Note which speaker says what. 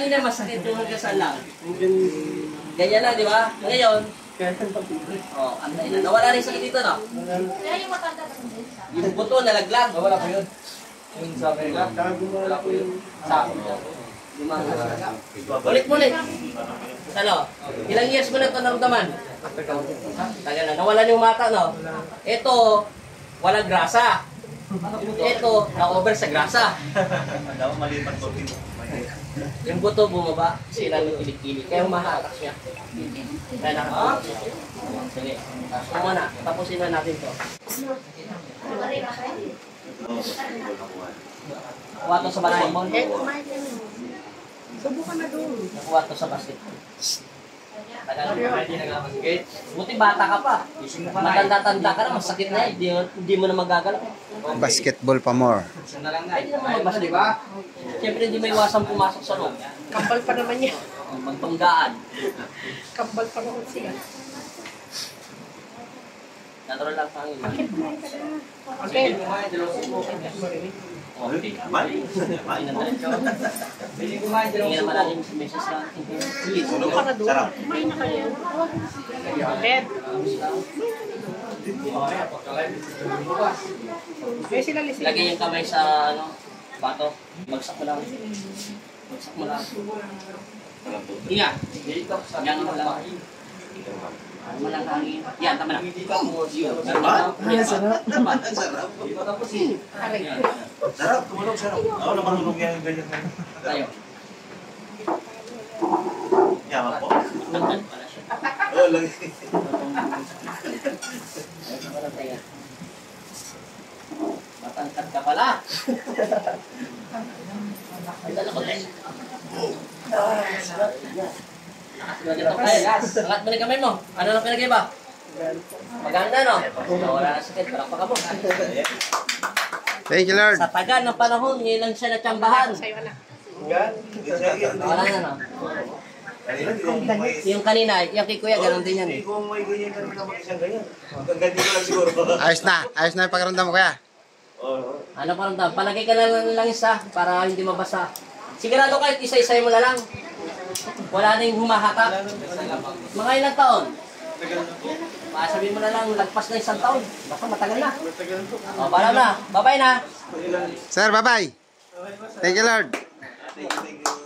Speaker 1: kanina masakit yung hanggang saan lang. Ganyan lang, di ba? Ngayon, antay na. Nawala rin sakit dito, no? Yung buto, nalaglag. Wala pa yun. Yung sa kanila, wala pa yun. Sa ulit. Ano? Ilang years mo na ito naramdaman? Tagal na. Nawala yung mata, no? Ito, walang grasa. Ito, na-over sa grasa. Yung buto bumaba, sila yung kilikili. Kaya humahakas niya. Kaya nakakot siya. Sige. Tama na. Tapusin na natin to. Nakuha to sa basketball.
Speaker 2: Subukan na doon.
Speaker 1: Nakuha to sa basketball. Buti bata ka pa. Matanda-tanda ka na, masakit na eh. Hindi mo na magagalaw.
Speaker 3: Basketball pa more.
Speaker 1: Pwede naman magbas, di ba? Siyempre hindi may iwasang pumasok sa loob.
Speaker 2: Kambal pa naman niya.
Speaker 1: Magpanggaan.
Speaker 2: Kambal pa naman siya.
Speaker 1: Natural lang pangin.
Speaker 2: Okay.
Speaker 1: Okay. Kumain na tayo. Hindi naman natin sa meses lang.
Speaker 2: Subukan na doon. Kumain na kayo. Bed.
Speaker 1: Lagay yung kamay sa bato. Bagsak mo lang. Bagsak mo lang. Inga. Yan mo lang. Ano lang hangin. Yan, tama na.
Speaker 4: Sarap.
Speaker 2: Aray.
Speaker 4: Sarap, tumulog, sarap. Ako naman tulog yan yung ganyan.
Speaker 1: Tayo.
Speaker 4: Yaman po.
Speaker 1: Tangkad pala siya.
Speaker 4: Oo, lagi.
Speaker 1: Matangkad ka pala. Ay, dala ko tayo. Angat mo na kamay mo. Ano lang pinag-iba? Maganda, no? Wala na sakit. Parang paka mo.
Speaker 3: Thank you, Lord.
Speaker 1: Sa tagal ng panahon, ngayon lang siya natsambahan.
Speaker 2: Sa'yo na.
Speaker 1: Wala na, no? Yung kanina, yung kay Kuya, gano'n din yan eh.
Speaker 4: Kung may ganyan ka naman naman isang ganyan. Hanggang ganyan ko lang siguro.
Speaker 3: Ayos na yung pagkaramdam mo, kuya.
Speaker 1: Ano pa rin daw? Palagay ka na lang isa para hindi mabasa. Sigurado kahit isa-isay mo na lang. Wala na yung humahatak. Mga ilang taon? Sabihin mo na lang, lagpas na 1 taon. Baka matagal na. O, pala na. Bye-bye na.
Speaker 3: Sir, bye-bye. Thank you, Lord.
Speaker 4: Thank you.